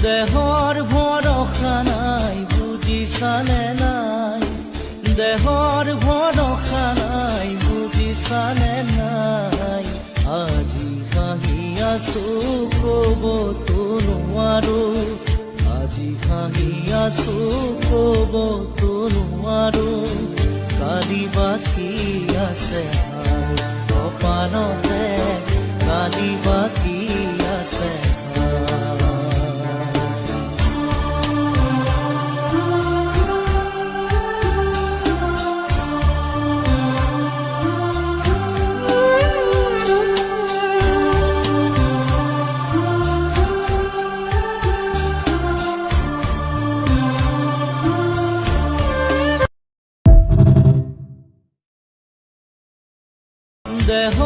দেহৰ ভৰসা নাই বুজিছানে নাই, দেহৰ ভৰসা নাই বুজিছানে নাই। আজি হাঁহি আছো ক'বতো নোৱাৰো, আজি হাঁহি আছো ক'বতো নোৱাৰো। কালি বাকী আছে হাই কপালতে, কালি বাকী আছে দেহ